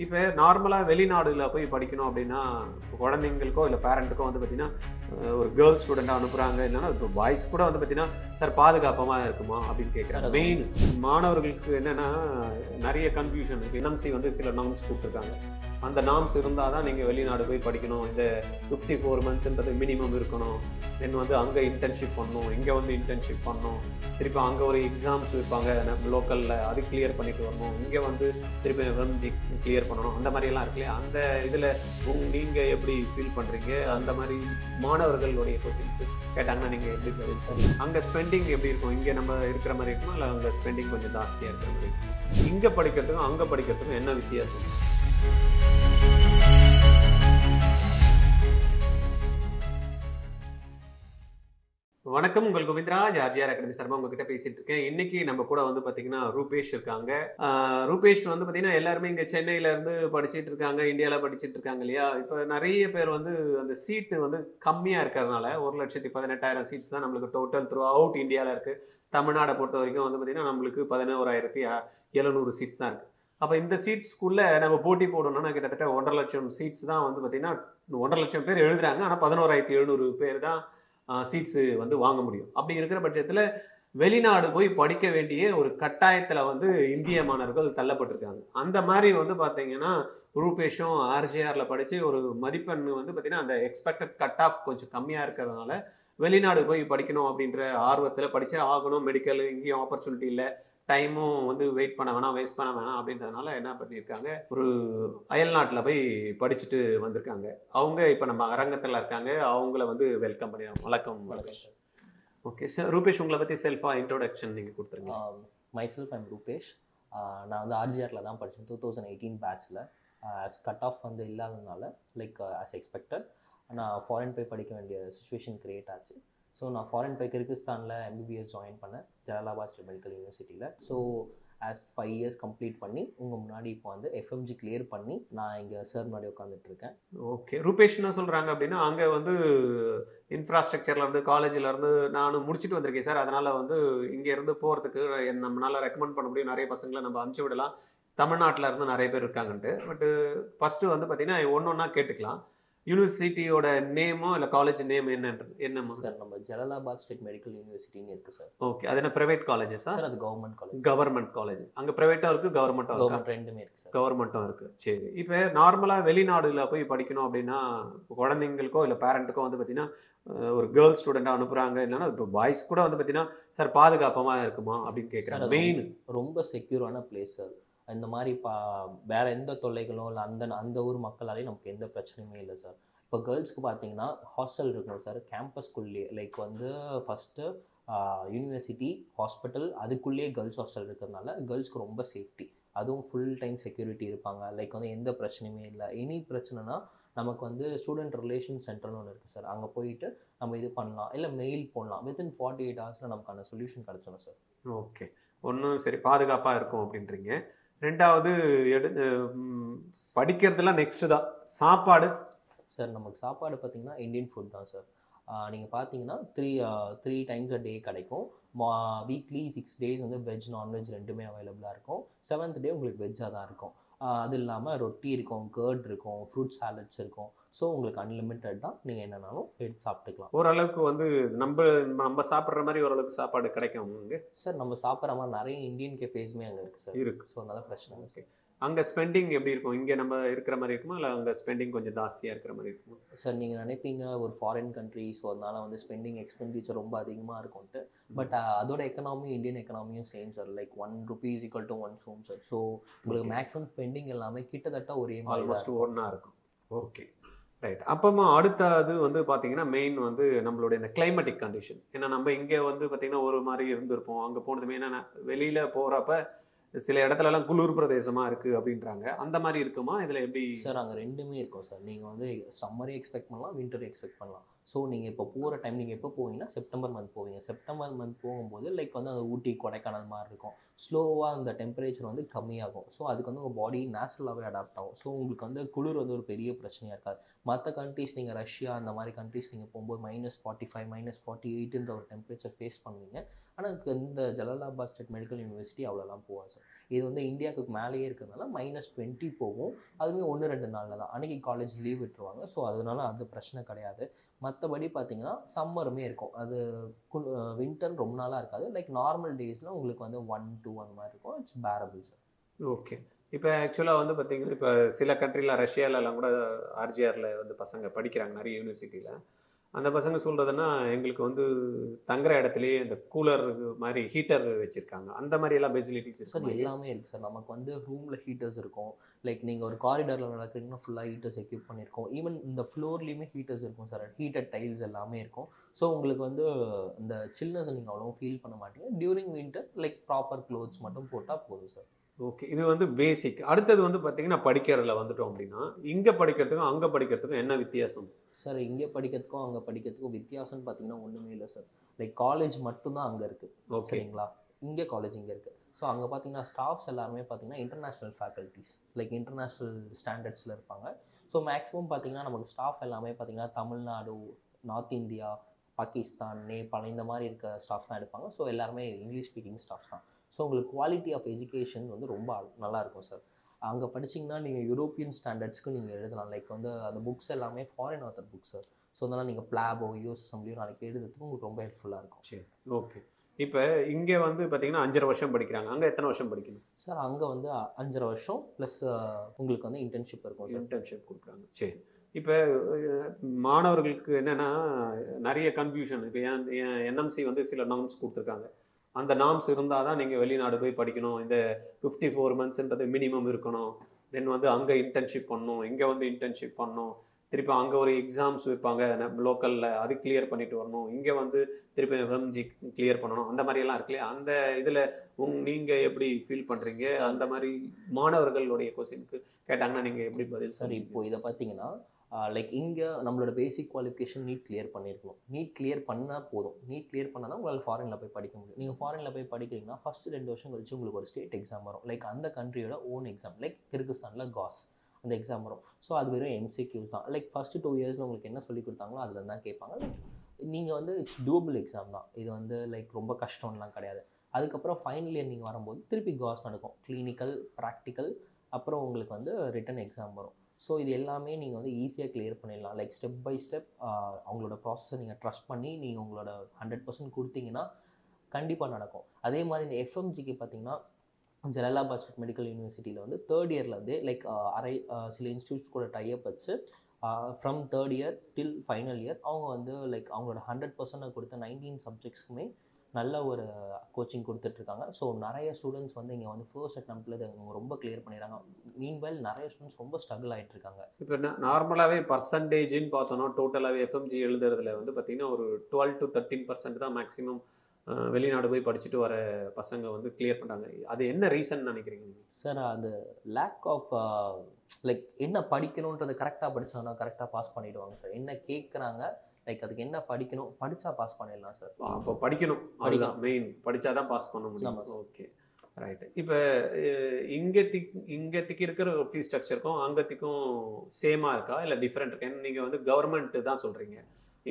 இப்போ நார்மலாக வெளிநாடுல போய் படிக்கணும் அப்படின்னா குழந்தைங்களுக்கோ இல்லை பேரண்ட்டுக்கோ வந்து பார்த்தீங்கன்னா ஒரு கேர்ள்ஸ் ஸ்டூடெண்ட்டாக அனுப்புகிறாங்க. இல்லைன்னா இப்போ பாய்ஸ் கூட வந்து பார்த்தீங்கன்னா சார் பாதுகாப்பமாக இருக்குமா அப்படின்னு கேட்குறாங்க. மெயின் மாணவர்களுக்கு என்னென்னா நிறைய கன்ஃபியூஷன் இருக்குது. என்எம்சி வந்து சில நார்ம்ஸ் கொடுத்துருக்காங்க. அந்த நார்ம்ஸ் இருந்தால் தான் நீங்கள் வெளிநாடு போய் படிக்கணும். இந்த 54 மந்த்ஸ்ன்றது மினிமம் இருக்கணும். தென் வந்து அங்கே இன்டர்ன்ஷிப் பண்ணணும், இங்கே வந்து இன்டர்ன்ஷிப் பண்ணணும், திருப்பி அங்கே ஒரு எக்ஸாம்ஸ் வைப்பாங்க லோக்கலில், அது கிளியர் பண்ணிட்டு வரணும், இங்கே வந்து திருப்பி எம்ஜி கிளியர் பண்ணணும். அந்த மாதிரியெல்லாம் இருக்கு இல்லையா? அந்த இதில் நீங்கள் எப்படி ஃபீல் பண்ணுறீங்க? அந்த மாதிரி மாணவர்களுடைய கொஸ்டின் கேட்டாங்கன்னா நீங்கள் எப்படி பதில் சார்? அங்கே ஸ்பெண்டிங் எப்படி இருக்கும்? இங்கே நம்ம இருக்கிற மாதிரி இருக்குமா இல்லை அங்கே ஸ்பெண்டிங் கொஞ்சம் ஜாஸ்தியாக இருக்கிற மாதிரி இருக்கும்? இங்கே படிக்கிறதுக்கும் அங்கே படிக்கிறதுக்கும் என்ன வித்தியாசம்? வணக்கம், உங்கள் கோவிந்தராஜ் ஆர்ஜிஆர் அகாடமி சார்பாக உங்ககிட்ட பேசிட்டு இருக்கேன். இன்னைக்கு நம்ம கூட வந்து பார்த்தீங்கன்னா ரூபேஷ் இருக்காங்க. ரூபேஷ் வந்து பார்த்தீங்கன்னா எல்லாருமே இங்கே சென்னையில இருந்து படிச்சுட்டு இருக்காங்க, இந்தியாவில் படிச்சுட்டு இருக்காங்க இல்லையா? இப்போ நிறைய பேர் வந்து அந்த சீட்டு வந்து கம்மியாக இருக்கிறதுனால 1,18,000 சீட்ஸ் தான் நம்மளுக்கு டோட்டல் த்ரூ அவுட் இந்தியாவில் இருக்குது. தமிழ்நாடை பொறுத்த வரைக்கும் வந்து பார்த்தீங்கன்னா நம்மளுக்கு 11,700 சீட்ஸ் தான் இருக்குது. அப்போ இந்த சீட்ஸ்க்குள்ளே நம்ம போட்டி போடணும்னா கிட்டத்தட்ட 1,50,000 லட்சம் சீட்ஸ் தான் வந்து பார்த்தீங்கன்னா 1,50,000 லட்சம் பேர் எழுதுறாங்க. ஆனால் 11,700 பேர் தான் சீட்ஸு வந்து வாங்க முடியும். அப்படி இருக்கிற பட்சத்தில் வெளிநாடு போய் படிக்க வேண்டிய ஒரு கட்டாயத்தில் வந்து இந்திய மாணவர்கள் தள்ளப்பட்டிருக்காங்க. அந்த மாதிரி வந்து பார்த்தீங்கன்னா ரூபேஷும் ஆர்ஜிஆரில் படித்து ஒரு மதிப்பெண் வந்து பார்த்தீங்கன்னா அந்த எக்ஸ்பெக்டட் கட் ஆஃப் கொஞ்சம் கம்மியாக இருக்கிறதுனால வெளிநாடு போய் படிக்கணும் அப்படின்ற ஆர்வத்தில் படித்தே ஆகணும். மெடிக்கல் இங்கேயும் ஆப்பர்ச்சுனிட்டி இல்லை, டைமும் வந்து வெயிட் பண்ண வேணாம், வேஸ்ட் பண்ண வேணாம் அப்படின்றதுனால என்ன பண்ணியிருக்காங்க, ஒரு அயல்நாட்டில் போய் படிச்சுட்டு வந்திருக்காங்க. அவங்க இப்போ நம்ம அரங்கத்தில் இருக்காங்க. அவங்கள வந்து வெல்கம் பண்ணிடுறோம். வணக்கம். வணக்கம். ஓகே சார், ரூபேஷ் உங்களை பற்றி செல்ஃபாக இன்ட்ரோடக்ஷன் நீங்கள் கொடுத்துருங்க. Myself I'm Rupesh. நான் வந்து ஆர்ஜிஆரில் தான் படித்தேன் 2018 பேட்சில். கட் ஆஃப் வந்து இல்லாததுனால லைக் ஆஸ் எக்ஸ்பெக்டட் நான் ஃபாரின் போய் படிக்க வேண்டிய சுச்சுவேஷன் க்ரியேட் ஆச்சு. ஸோ நான் ஃபாரின் போய் கிர்கிஸ்தானில் எம்பிபிஎஸ் ஜாயின் பண்ணேன் ஜலாலாபாத் ஸ்டேட் மெடிக்கல் யூனிவர்சிட்டியில். ஸோ ஆஸ் 5 இயர்ஸ் கம்ப்ளீட் பண்ணி உங்கள் முன்னாடி இப்போ வந்து எஃப்எம்ஜி கிளியர் பண்ணி நான் இங்கே சார் முன்னாடி உட்காந்துட்ருக்கேன். ஓகே, ரூபேஷ் என்ன சொல்கிறாங்க அப்படின்னா அங்கே வந்து இன்ஃப்ராஸ்ட்ரக்சர்லேருந்து காலேஜிலேருந்து நான் முடிச்சுட்டு வந்திருக்கேன் சார், அதனால் வந்து இங்கேருந்து போகிறதுக்கு நம்மளால் ரெக்கமெண்ட் பண்ண முடியும், நிறைய பசங்களை நம்ம அனுப்பிச்சி விடலாம், தமிழ்நாட்டில் இருந்து நிறைய பேர் இருக்காங்கன்ட்டு. பட்டு ஃபஸ்ட்டு வந்து பார்த்தீங்கன்னா ஒன்று ஒன்றா கேட்டுக்கலாம். யூனிவர்சிட்டியோட நேமோ இல்லை காலேஜ் நேம் என்னமா சார்? நம்ம ஜலாலாபாத் ஸ்டேட் மெடிக்கல் யூனிவர்சிட்டின்னு இருக்குது சார். ஓகே, அது என்ன ப்ரைவேட் காலேஜா சார்? அது கவர்மெண்ட் காலேஜ். Government college. அங்கே ப்ரைவேட்டாக இருக்குது, கவர்மெண்ட்டும் ரெண்டுமே இருக்குது சார். கவர்மெண்ட்டும் இருக்குது. சரி, இப்போ நார்மலாக வெளிநாடுல போய் படிக்கணும் அப்படின்னா குழந்தைங்களுக்கோ இல்லை பேரண்ட்டுக்கோ வந்து பார்த்தீங்கன்னா ஒரு கேர்ள்ஸ் ஸ்டூடெண்ட்டாக அனுப்புகிறாங்க. இல்லைன்னா இப்போ பாய்ஸ் கூட வந்து பார்த்தீங்கன்னா சார் பாதுகாப்பமாக இருக்குமா அப்படின்னு கேட்குறாங்க. மெயின் ரொம்ப செக்யூரான பிளேஸ் சார். இந்த மாதிரி வேறு எந்த தொல்லைகளும் இல்லை, அந்த ஊர் மக்களாலேயும் நமக்கு எந்த பிரச்சனையுமே இல்லை சார். இப்போ கேர்ள்ஸ்க்கு பார்த்தீங்கன்னா ஹாஸ்டல் இருக்கணும் சார் கேம்பஸ்குள்ளேயே. லைக் வந்து ஃபஸ்ட்டு யூனிவர்சிட்டி ஹாஸ்பிட்டல் அதுக்குள்ளேயே கேர்ள்ஸ் ஹாஸ்டல் இருக்கிறதுனால கேர்ள்ஸ்க்கு ரொம்ப சேஃப்டி. அதுவும் ஃபுல் டைம் செக்யூரிட்டி இருப்பாங்க. லைக் வந்து எந்த பிரச்சனையுமே இல்லை. எனி பிரச்சனைனா நமக்கு வந்து ஸ்டூடெண்ட் ரிலேஷன் சென்டர்னு ஒன்று இருக்குது சார். அங்கே போயிட்டு நம்ம இது பண்ணலாம், இல்லை மெயில் போடலாம். வித்தின் 48 ஹவர்ஸில் நமக்கான சொல்யூஷன் கிடச்சிடும் சார். ஓகே, ஒன்றும் சரி, பாதுகாப்பாக இருக்கும் அப்படின்றீங்க. ரெண்டாவது படிக்கிறதுலாம் நெக்ஸ்ட்டு தான் சாப்பாடு சார். நமக்கு சாப்பாடு பார்த்திங்கன்னா இந்தியன் ஃபுட் தான் சார். நீங்கள் பார்த்தீங்கன்னா த்ரீ டைம்ஸ் அ டே கிடைக்கும். வீக்லி 6 days வந்து வெஜ் நான்வெஜ் ரெண்டுமே அவைலபிளாக இருக்கும். 7th டே உங்களுக்கு வெஜ்ஜாக தான் இருக்கும். அது இல்லாமல் ரொட்டி இருக்கும், கர்ட் இருக்கும், ஃப்ரூட் சாலட்ஸ் இருக்கும். ஸோ உங்களுக்கு அன்லிமிட்டட் தான், நீங்கள் என்னன்னாலும் எடுத்து சாப்பிட்டுக்கலாம். ஓரளவுக்கு வந்து நம்ம சாப்பிட்ற மாதிரி ஓரளவுக்கு சாப்பாடு கிடைக்கும் அங்கே சார். நம்ம சாப்பிட்ற மாதிரி நிறைய இந்தியன் கெஃபேஸுமே அங்கே இருக்குது சார். இருக்குது. ஸோ அதனால பிரச்சனை. ஓகே, அங்கே ஸ்பெண்டிங் எப்படி இருக்கும்? இங்கே நம்ம இருக்கிற மாதிரி இருக்குமா இல்லை அங்கே ஸ்பெண்டிங் கொஞ்சம் ஜாஸ்தியாக இருக்கிற மாதிரி இருக்குமா சார்? நீங்கள் நினைப்பீங்க ஒரு ஃபாரின் கண்ட்ரி, ஸோ அதனால் வந்து ஸ்பெண்டிங் எக்ஸ்பெண்டிச்சர் ரொம்ப அதிகமாக இருக்கும்ட்டு. பட் அதோட எக்கனாமி இந்தியன் எக்கனாமியும் same sir. Like 1 rupee = 1 soom sir. So உங்களுக்கு மேக்ஸிமம் ஸ்பெண்டிங் எல்லாமே கிட்டத்தட்ட ஒரே ஆல்மோஸ்ட் ஒன்றா இருக்கும். Okay, right. அப்போமா அடுத்தது வந்து பார்த்தீங்கன்னா மெயின் வந்து நம்மளுடைய இந்த கிளைமேட்டிக் கண்டிஷன். ஏன்னா நம்ம இங்கே வந்து பார்த்தீங்கன்னா ஒரு மாதிரி இருந்திருப்போம். அங்கே போனதுமே என்னென்ன வெளியில் போகிறப்ப சில இடத்துலலாம் குளிர் பிரதேசமாக இருக்குது அப்படின்றாங்க. அந்த மாதிரி இருக்குமா இதில் எப்படி சார்? அங்கே ரெண்டுமே இருக்கும் சார். நீங்கள் வந்து சம்மரே எக்ஸ்பெக்ட் பண்ணலாம், வின்டர் எக்ஸ்பெக்ட் பண்ணலாம். ஸோ நீங்கள் இப்போ போகிற டைம் நீங்கள் எப்போ போவீங்கன்னா செப்டம்பர் மந்த் போவீங்க. செப்டம்பர் மந்த் போகும்போது லைக் வந்து அந்த ஊட்டி கொடைக்கானல் மாதிரி இருக்கும். ஸ்லோவாக அந்த டெம்பரேச்சர் வந்து கம்மியாகும். ஸோ அதுக்கு வந்து உங்கள் பாடி நேச்சுரலாகவே அடாப்ட் ஆகும். ஸோ உங்களுக்கு வந்து குளிர் வந்து ஒரு பெரிய பிரச்சனையாக இருக்காது. மற்ற கண்ட்ரீஸ் நீங்கள் ரஷ்யா அந்த மாதிரி கண்ட்ரீஸ் நீங்கள் போகும்போது -45 -48 ஒரு டெம்பரேச்சர் ஃபேஸ் பண்ணுவீங்க. ஆனால் இந்த ஜலாலாபாத் ஸ்டேட் மெடிக்கல் யூனிவர்சிட்டி அவ்வளோலாம் போகாது சார். இது வந்து இந்தியாவுக்கு மேலேயே இருக்கிறதுனால -20 போகும். அதுவுமே 1-2 நாளில் தான். அன்றைக்கி காலேஜ் லீவ் விட்டுருவாங்க. ஸோ அதனால அது பிரச்சனை கிடையாது. மற்றபடி பார்த்தீங்கன்னா சம்மருமே இருக்கும். அது வின்டர் ரொம்ப நாளாக இருக்காது. லைக் நார்மல் டேஸில் உங்களுக்கு வந்து 1, 2 அந்த மாதிரி இருக்கும். It's parable sir. ஓகே. இப்ப ஆக்சுவலா வந்து பார்த்தீங்கன்னா, இப்ப சில கண்ட்ரில ரஷ்யாலலாம் கூட ஆர்ஜிஆர்ல வந்து பசங்க படிக்கிறாங்க நெறைய யூனிவர்சிட்டில. அந்த பசங்க சொல்றதுன்னா, எங்களுக்கு வந்து தங்குற இடத்திலேயே இந்த கூலர் மாரி ஹீட்டர் வச்சிருக்காங்க. அந்த மாரி எல்லாம் ஃபெசிலிட்டீஸ் சார் இருக்குமா இங்க? எல்லாமே இருக்குது சார். நமக்கு வந்து ரூமில் ஹீட்டர்ஸ் இருக்கும். லைக் நீங்கள் ஒரு காரிடாரில் நடக்கிறீங்கன்னா ஃபுல்லாக ஹீட்டர்ஸ் எக்யூப் பண்ணியிருக்கோம். ஈவன் இந்த ஃப்ளோர்லேயுமே ஹீட்டர்ஸ் இருக்கும் சார். ஹீட்டட் டைல்ஸ் எல்லாமே இருக்கும். ஸோ உங்களுக்கு வந்து இந்த சில்னஸை நீங்கள் அவ்வளோ ஃபீல் பண்ண மாட்டீங்க. During winter like proper clothes மட்டும் போட்டால் போதும் சார். ஓகே. இது வந்து பேசிக். அடுத்தது வந்து பார்த்தீங்கன்னா, படிக்கிறதுல வந்துட்டோம் அப்டின்னா, இங்க படிக்கிறதுக்கும், அங்க படிக்கிறதுக்கும் என்ன வித்தியாசம்? சார் இங்கே படிக்கிறதுக்கும் அங்கே படிக்கிறதுக்கும் வித்தியாசம்னு பார்த்தீங்கன்னா ஒன்றுமே இல்லை சார். லைக் காலேஜ் மட்டும்தான் அங்கே இருக்குது. ஓகே. சரிங்களா? இங்கே காலேஜ் இங்கே இருக்குது. ஸோ அங்கே பார்த்தீங்கன்னா ஸ்டாஃப்ஸ் எல்லாருமே பார்த்தீங்கன்னா இன்டர்நேஷ்னல் ஃபேக்கல்ட்டிஸ் லைக் இன்டர்நேஷ்னல் ஸ்டாண்டர்ட்ஸில் இருப்பாங்க. ஸோ மேக்ஸிமம் பார்த்தீங்கன்னா நமக்கு ஸ்டாஃப் எல்லாமே பார்த்தீங்கன்னா தமிழ்நாடு, நார்த் இந்தியா, பாகிஸ்தான், நேபாள் இந்த மாதிரி இருக்க ஸ்டாஃப் தான் எடுப்பாங்க. ஸோ எல்லாருமே இங்கிலீஷ் ஸ்பீக்கிங் ஸ்டாஃப்ஸ் தான். ஸோ உங்களுக்கு குவாலிட்டி ஆஃப் எஜுகேஷன் வந்து ரொம்ப நல்லாயிருக்கும் சார். அங்கே படிச்சிங்கன்னா நீங்கள் யூரோப்பியன் ஸ்டாண்டர்ட்ஸ்க்கு நீங்கள் எழுதலாம். லைக் வந்து அந்த புக்ஸ் எல்லாமே foreign author books sir. So அதனால் நீங்கள் பிளாபோ, யூஎஸ் அசம்பிளியோ நாளைக்கு எழுதுறதுக்கு உங்களுக்கு ரொம்ப ஹெல்ப்ஃபுல்லாக இருக்கும். சரி. ஓகே. இப்ப இங்க வந்து பார்த்தீங்கன்னா, 5½ வருஷம் படிக்கிறாங்க. அங்க எத்தன வருஷம் படிக்கணும்? சார் அங்கே வந்து 5½ வருஷம் ப்ளஸ் உங்களுக்கு வந்து இன்டர்ன்ஷிப் இருக்கும் சார். இன்டர்ன்ஷிப் குடுக்குறாங்க. சரி. இப்ப மாணவர்களுக்கு என்னன்னா, நெறைய கன்ஃப்யூஷன். இப்ப என் என்எம்சி வந்து சில நார்ம்ஸ் குடுத்துருக்காங்க. அந்த நார்ம்ஸ் இருந்தா தான் நீங்க வெளிநாடு போய் படிக்கணும். இந்த 54 மந்த்ஸ்ன்றது மினிமம் இருக்கணும். தென் வந்து அங்க இன்டர்ன்ஷிப் பண்ணணும். இங்க வந்து இன்டர்ன்ஷிப் பண்ணணும். திருப்பி அங்க ஒரு எக்ஸாம்ஸ் வைப்பாங்க லோக்கல்ல. அது கிளியர் பண்ணிட்டு வரணும். இங்க வந்து திருப்பி எஃப்எம்ஜி கிளியர் பண்ணணும். அந்த மாரியெல்லாம் இருக்கு இல்லையா? அந்த இதுல நீங்க எப்படி ஃபீல் பண்றீங்க? அந்த மாரி மாணவர்களுடைய கொஸ்டினுக்கு கேட்டாங்கன்னா நீங்க எப்படி பதில் சார் சொல்லுவீங்க? இப்போ இதை பார்த்தீங்கன்னா லைக் இங்கே நம்மளோட பேசிக் குவாலிஃபிகேஷன் நீட் கிளியர் பண்ணியிருக்கணும். நீட் கிளியர் பண்ணால் போதும். நீட் கிளியர் பண்ணால் தான் உங்களால் ஃபாரினில் போய் படிக்க முடியும். நீங்கள் ஃபாரினில் போய் படிக்கிறீங்கன்னா ஃபஸ்ட்டு 2 வருஷம் கழிச்சு உங்களுக்கு ஒரு ஸ்டேட் எக்ஸாம் வரும். லைக் அந்த கண்ட்ரியோட ஓன் எக்ஸாம். லைக் கிர்கிஸ்தானில் காஸ் அந்த எக்ஸாம் வரும். ஸோ அது வெறும் எம்சிக்யூஸ் தான். லைக் ஃபஸ்ட்டு 2 இயர்ஸில் உங்களுக்கு என்ன சொல்லி கொடுத்தாங்களோ அதில் தான் கேட்பாங்க. லைக் நீங்கள் வந்து இட்ஸ் டூபிள் எக்ஸாம் தான். இது வந்து லைக் ரொம்ப கஷ்டம்லாம் கிடையாது. அதுக்கப்புறம் ஃபைனல் இயர் நீங்கள் வரும்போது திருப்பி காஸ் நடக்கும். கிளினிக்கல், ப்ராக்டிக்கல், அப்புறம் உங்களுக்கு வந்து ரிட்டன் எக்ஸாம் வரும். ஸோ இது எல்லாமே நீங்கள் வந்து ஈஸியாக கிளியர் பண்ணிடலாம். லைக் ஸ்டெப் பை ஸ்டெப் அவங்களோட ப்ராசஸை நீங்கள் ட்ரஸ்ட் பண்ணி நீங்கள் உங்களோட 100% கொடுத்தீங்கன்னா கண்டிப்பாக நடக்கும். அதே மாதிரி இந்த எஃப்எம்ஜிக்கு பார்த்தீங்கன்னா ஜலலாபாத் ஸ்டேட் மெடிக்கல் யூனிவர்சிட்டியில் வந்து 3rd இயர்லேருந்தே லைக் சில இன்ஸ்டியூட்ஸ் கூட டைப் வச்சு from 3rd year till final year அவங்க வந்து லைக் அவங்களோட 100% கொடுத்த 19 சப்ஜெக்ட்ஸ்க்குமே நல்ல ஒரு கோச்சிங் கொடுத்துட்ருக்காங்க. ஸோ நிறைய ஸ்டூடெண்ட்ஸ் வந்து இங்கே வந்து ஃபர்ஸ்ட் அட்டெம்ப்டில் இதை அவங்க ரொம்ப கிளியர் பண்ணிடுறாங்க. மீன்வைல் நிறைய ஸ்டூடெண்ட்ஸ் ரொம்ப ஸ்ட்ரகிள் ஆகிட்டு இருக்காங்க. இப்போ நார்மலாகவே பர்சன்டேஜ்னு பார்த்தோன்னா டோட்டலாகவே எஃப்எம்ஜி எழுதுறதுல வந்து பார்த்தீங்கன்னா ஒரு 12 to 13% தான் மேக்ஸிமம் வெளிநாடு போய் படிச்சுட்டு வர பசங்க வந்து கிளியர் பண்ணுறாங்க. அது என்ன ரீசன் நினைக்கிறீங்க நீங்கள்? சார் அது லேக் ஆஃப் லைக் என்ன படிக்கணுன்றதை கரெக்டாக படித்தாங்கன்னா கரெக்டாக பாஸ் பண்ணிவிடுவாங்க சார். என்ன கேட்குறாங்க லைக் அதுக்கு என்ன படிக்கணும், படித்தா பாஸ் பண்ணிடலாம் சார். அப்போ படிக்கணும், அதுதான் மெயின். படித்தா தான் பாஸ் பண்ண முடியும். Okay, right. இப்போ இங்கத்திக்கு இருக்கிற ஃபீஸ் ஸ்ட்ரக்சருக்கும் அங்கத்திக்கும் சேமாக இருக்கா இல்லை டிஃப்ரெண்ட் இருக்கா? நீங்கள் வந்து கவர்மெண்ட் தான் சொல்கிறீங்க.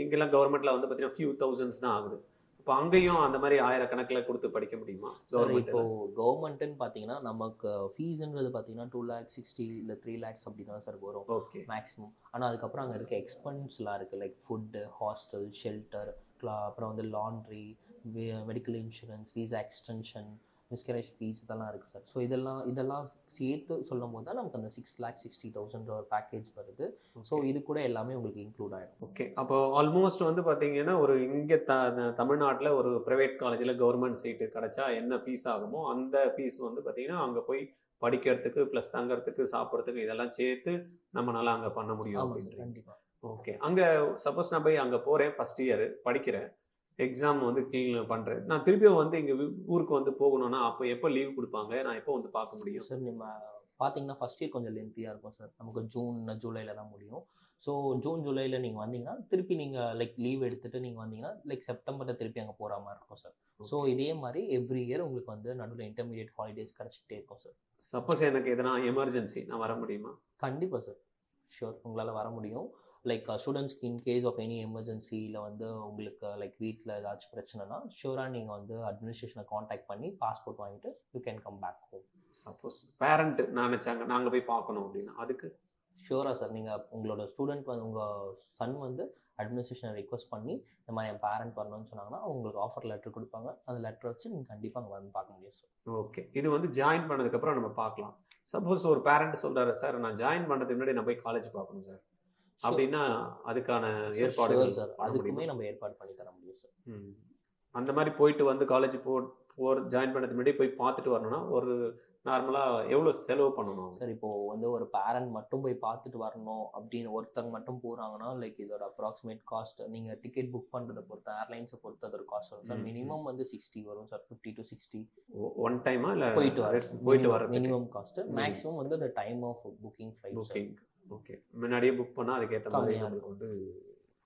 இங்கெல்லாம் கவர்மெண்ட்டில் வந்து பார்த்தீங்கன்னா ஃபியூ தௌசண்ட்ஸ் தான் ஆகுது. இப்போ அங்கேயும் அந்த மாதிரி 1000 கொடுத்து படிக்க முடியுமா? சார் இப்போ கவர்மெண்ட்டுன்னு பார்த்தீங்கன்னா நமக்கு ஃபீஸுன்றது பார்த்தீங்கன்னா 2,60,000 இல்லை 3,00,000 அப்படி தான் சார் வரும். Okay, maximum. ஆனால் அதுக்கப்புறம் அங்கே இருக்க எக்ஸ்பென்ஸ்லாம் இருக்குது. லைக் ஃபுட்டு, ஹாஸ்டல், ஷெல்டர், அப்புறம் வந்து laundry, medical insurance, visa extension, miscarriage fees இதெல்லாம் இருக்குது சார். ஸோ இதெல்லாம் சேர்த்து சொல்லும் போது தான் நமக்கு அந்த 6,60,000 ஒரு பேக்கேஜ் வருது. ஸோ இது கூட எல்லாமே உங்களுக்கு இன்க்ளூட் ஆகிடும். ஓகே. அப்போ ஆல்மோஸ்ட் வந்து பார்த்தீங்கன்னா ஒரு இங்கே தமிழ்நாட்டில் ஒரு ப்ரைவேட் காலேஜில் கவர்மெண்ட் சீட்டு கிடச்சா என்ன ஃபீஸ் ஆகுமோ அந்த ஃபீஸ் வந்து பார்த்தீங்கன்னா அங்கே போய் படிக்கிறதுக்கு ப்ளஸ் தங்கறதுக்கு சாப்பிட்றதுக்கு இதெல்லாம் சேர்த்து நம்மளால அங்கே பண்ண முடியும் அப்படின்ட்டு. கண்டிப்பாக. ஓகே. அங்கே சப்போஸ் நான் போய் அங்கே போகிறேன், ஃபஸ்ட் இயர் படிக்கிறேன், எக்ஸாம் வந்து க்ளீன் பண்ணுறேன், நான் திருப்பியும் வந்து இங்கே ஊருக்கு வந்து போகணும்னா அப்போ எப்போ லீவ் கொடுப்பாங்க, நான் எப்போ வந்து பார்க்க முடியும்? சார் நம்ம பார்த்தீங்கன்னா ஃபஸ்ட் இயர் கொஞ்சம் லென்த்தியாக இருக்கும் சார். நமக்கு ஜூன் ஜூலையில் தான் முடியும். ஸோ ஜூன் ஜூலையில் நீங்கள் வந்தீங்கன்னா திருப்பி நீங்கள் லைக் லீவ் எடுத்துகிட்டு நீங்கள் வந்தீங்கன்னா லைக் செப்டம்பரில் திருப்பி அங்கே போகிற மாதிரி இருக்கும் சார். ஸோ இதே மாதிரி எவ்ரி இயர் உங்களுக்கு வந்து நடுவில் இன்டர்மீடியட் ஹாலிடேஸ் கிடச்சிக்கிட்டே இருக்கும் சார். சப்போஸ் எனக்கு எதனா எமர்ஜென்சி நான் வர முடியுமா? கண்டிப்பாக சார், ஷூர் உங்களால் வர முடியும். லைக் ஸ்டூடெண்ட்ஸ்க்கு இன் கேஸ் ஆஃப் எனி எமர்ஜென்சியில் வந்து உங்களுக்கு லைக் வீட்டில் ஏதாச்சும் பிரச்சனைனா ஷூராக நீங்கள் வந்து அட்மினிஸ்ட்ரேஷனை காண்டாக்ட் பண்ணி பாஸ்போர்ட் வாங்கிட்டு you can come back home. Suppose parent நினைச்சாங்க நாங்க போய் பார்க்கணும் அப்படின்னா அதுக்கு ஷூராக சார், நீங்கள் உங்களோட ஸ்டூடெண்ட் வந்து உங்கள் சன் வந்து அட்மினிஸ்ட்ரேஷனை ரிக்வஸ்ட் பண்ணி இந்த மாதிரி என் பேரண்ட் வரணும்னு சொன்னாங்கன்னா உங்களுக்கு ஆஃபர் லெட்டர் கொடுப்பாங்க. அந்த லெட்டர் வச்சு நீங்கள் கண்டிப்பாக அங்கே வந்து பார்க்க முடியும் சார். ஓகே, இது வந்து ஜாயின் பண்ணதுக்கப்புறம் நம்ம பார்க்கலாம். சப்போஸ் ஒரு பேரண்ட் சொல்றாரு சார் நான் ஜாயின் பண்ணுறதுக்கு முன்னாடி நான் போய் காலேஜ் பார்க்கணும் சார் அப்படின்னா அதுக்கான ஏற்பாடுகள் சார் அதுக்குமே நம்ம ஏற்பாடு பண்ணி தர முடியும் சார். அந்த மாதிரி போயிட்டு வந்து காலேஜ் ஜாயின் பண்ணதுக்கு முன்னாடி போய் பார்த்துட்டு வரணும்னா ஒரு நார்மலாக எவ்வளோ செலவு பண்ணணும் சார்? இப்போது வந்து ஒரு பேரண்ட் மட்டும் போய் பார்த்துட்டு வரணும் அப்படின்னு ஒருத்தங்க மட்டும் போகிறாங்கன்னா லைக் இதோட அப்ராக்சிமேட் காஸ்ட் நீங்கள் டிக்கெட் புக் பண்ணுறதை பொறுத்து ஏர்லைன்ஸை பொறுத்து அதோட காஸ்ட் வரும் சார். மினிமம் வந்து 60 வரும் சார், 50 to 60 ஒன் டைமா இல்லை போயிட்டு வர மினிமம் காஸ்ட். மேக்ஸிமம் வந்து அந்த time of booking flight. Okay, முன்னாடியே புக் பண்ணால் அதுக்கேற்ற மாதிரி நம்மளுக்கு வந்து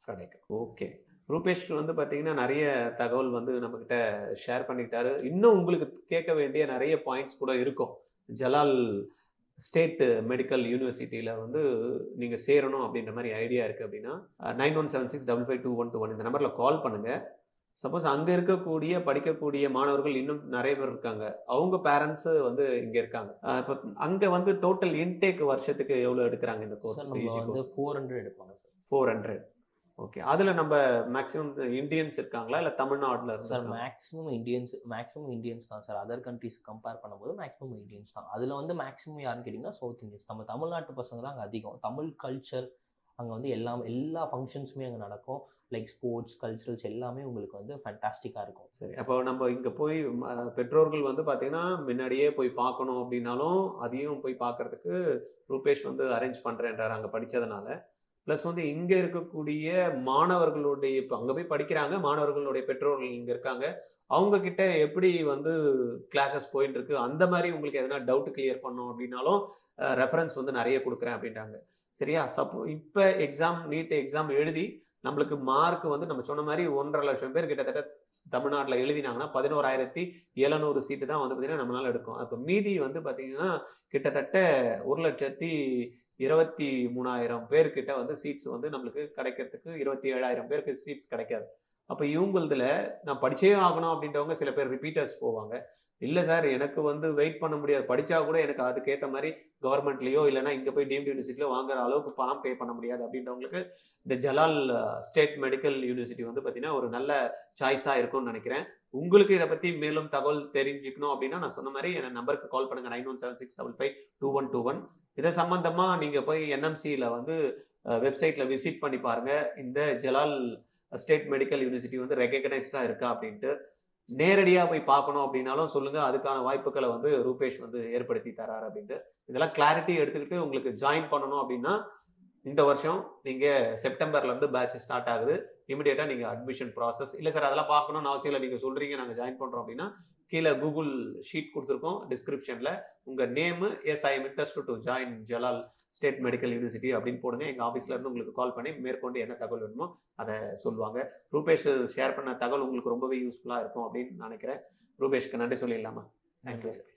கிடைக்கும். ஓகே, ரூபேஷ் வந்து பார்த்தீங்கன்னா நிறைய தகவல் வந்து நம்மக்கிட்ட ஷேர் பண்ணிக்கிட்டாரு. இன்னும் உங்களுக்கு கேட்க வேண்டிய நிறைய பாயிண்ட்ஸ் கூட இருக்கும். ஜலால் ஸ்டேட் மெடிக்கல் யூனிவர்சிட்டியில் வந்து நீங்கள் சேரணும் அப்படின்ற மாதிரி ஐடியா இருக்குது அப்படின்னா 9176552121 இந்த நம்பரில் கால் பண்ணுங்கள். சப்போஸ் அங்கே இருக்கக்கூடிய படிக்கக்கூடிய மாணவர்கள் இன்னும் நிறைய பேர் இருக்காங்க, அவங்க பேரண்ட்ஸு வந்து இங்கே இருக்காங்க. இப்போ அங்கே வந்து டோட்டல் இன்டேக் வருஷத்துக்கு எவ்வளோ எடுக்கிறாங்க இந்த கோர்ஸ்? 400 எடுப்பாங்க சார். 400. ஓகே, அதில் நம்ம மேக்ஸிமம் இந்தியன்ஸ் இருக்காங்களா இல்லை தமிழ்நாட்டில் சார்? மேக்ஸிமம் இந்தியன்ஸ் தான் சார். அதர் கண்ட்ரிஸ் கம்பேர் பண்ணும்போது மேக்ஸிமம் இந்தியன்ஸ் தான். அதில் வந்து மேக்ஸிமம் யாருன்னு கேட்டிங்கன்னா சவுத் இந்தியன்ஸ். நம்ம தமிழ்நாட்டு பசங்க தான் அங்கே அதிகம். தமிழ் கல்ச்சர் அங்கே வந்து எல்லா ஃபங்க்ஷன்ஸுமே அங்கே நடக்கும். லைக் ஸ்போர்ட்ஸ், கல்ச்சுரல்ஸ் எல்லாமே உங்களுக்கு வந்து ஃபேண்டாஸ்டிக்காக இருக்கும். சரி, அப்போ நம்ம இங்கே போய் பெற்றோர்கள் வந்து பார்த்தீங்கன்னா முன்னாடியே போய் பார்க்கணும் அப்படின்னாலும் அதையும் போய் பார்க்கறதுக்கு ரூபேஷ் வந்து அரேஞ்ச் பண்ணுறேன்றார் அங்கே படித்ததுனால. ப்ளஸ் வந்து இங்கே இருக்கக்கூடிய மாணவர்களுடைய இப்போ அங்கே போய் படிக்கிறாங்க, மாணவர்களுடைய பெற்றோர்கள் இங்கே இருக்காங்க, அவங்கக்கிட்ட எப்படி வந்து கிளாஸஸ் போயிட்டு இருக்கு அந்த மாதிரி உங்களுக்கு எதனா டவுட் கிளியர் பண்ணோம் அப்படின்னாலும் ரெஃபரன்ஸ் வந்து நிறைய கொடுக்குறேன் அப்படின்ட்டாங்க. சரியா? இப்போ நீட் எக்ஸாம் எழுதி நம்மளுக்கு மார்க் வந்து நம்ம சொன்ன மாதிரி 1.5 லட்சம் பேர் கிட்டத்தட்ட தமிழ்நாட்டில் எழுதினாங்கன்னா 11,700 சீட்டு தான் வந்து பார்த்தீங்கன்னா நம்மளால எடுக்கும். அப்போ மீதி வந்து பார்த்தீங்கன்னா கிட்டத்தட்ட 1,23,000 பேர்கிட்ட வந்து சீட்ஸ் வந்து நம்மளுக்கு கிடைக்கிறதுக்கு 27,000 பேருக்கு சீட்ஸ் கிடைக்காது. அப்போ இவங்களதுல நான் படிச்சே ஆகணும் அப்படின்றவங்க சில பேர் ரிப்பீட்டர்ஸ் போவாங்க. இல்லை சார் எனக்கு வந்து வெயிட் பண்ண முடியாது, படித்தா கூட எனக்கு அதுக்கேற்ற மாதிரி கவர்மெண்ட்லேயோ இல்லைனா இங்கே போய் டீம்டு யூனிவர்சிட்டியிலோ வாங்குற அளவுக்கு பணம் பே பண்ண முடியாது அப்படின்றவங்களுக்கு இந்த ஜலால் ஸ்டேட் மெடிக்கல் யூனிவர்சிட்டி வந்து பார்த்தீங்கன்னா ஒரு நல்ல சாய்ஸாக இருக்கும்னு நினைக்கிறேன். உங்களுக்கு இதை பற்றி மேலும் தகவல் தெரிஞ்சுக்கணும் அப்படின்னா நான் சொன்ன மாதிரி என் நம்பருக்கு கால் பண்ணுங்கள் 9176552121. இதை சம்பந்தமாக நீங்கள் போய் என்எம்சியில் வந்து வெப்சைட்டில் விசிட் பண்ணி பாருங்கள். இந்த ஜலால் ஸ்டேட் மெடிக்கல் யூனிவர்சிட்டி வந்து ரெகக்னைஸ்டாக இருக்கா அப்படின்ட்டு. நேரடியாக போய் பார்க்கணும் அப்படின்னாலும் சொல்லுங்கள், அதுக்கான வாய்ப்புகளை வந்து ரூபேஷ் வந்து ஏற்படுத்தி தராரு அப்படின்ட்டு. இதெல்லாம் கிளாரிட்டி எடுத்துக்கிட்டு உங்களுக்கு ஜாயின் பண்ணணும் அப்படின்னா இந்த வருஷம் நீங்கள் செப்டம்பர்லேருந்து பேட்ச் ஸ்டார்ட் ஆகுது. இமிடியேட்டாக நீங்கள் அட்மிஷன் ப்ராசஸ் இல்லை சார் அதெல்லாம் பார்க்கணும்னு அவசியம் இல்லை, நீங்கள் சொல்கிறீங்க நாங்கள் ஜாயின் பண்ணுறோம் அப்படின்னா கீழே கூகுள் ஷீட் கொடுத்துருக்கோம் டிஸ்கிரிப்ஷனில். உங்கள் name as I am interest to join Jalal state medical university அப்படின்னு போடுங்க. எங்கள் ஆஃபீஸ்லேருந்து உங்களுக்கு கால் பண்ணி மேற்கொண்டு என்ன தகவல் வேணுமோ அதை சொல்லுவாங்க. ரூபேஷ் ஷேர் பண்ண தகவல் உங்களுக்கு ரொம்பவே யூஸ்ஃபுல்லாக இருக்கும் அப்படின்னு நினைக்கிறேன். ரூபேஷ்க்கு நன்றி சொல்லிடலாமா? Thank you sir.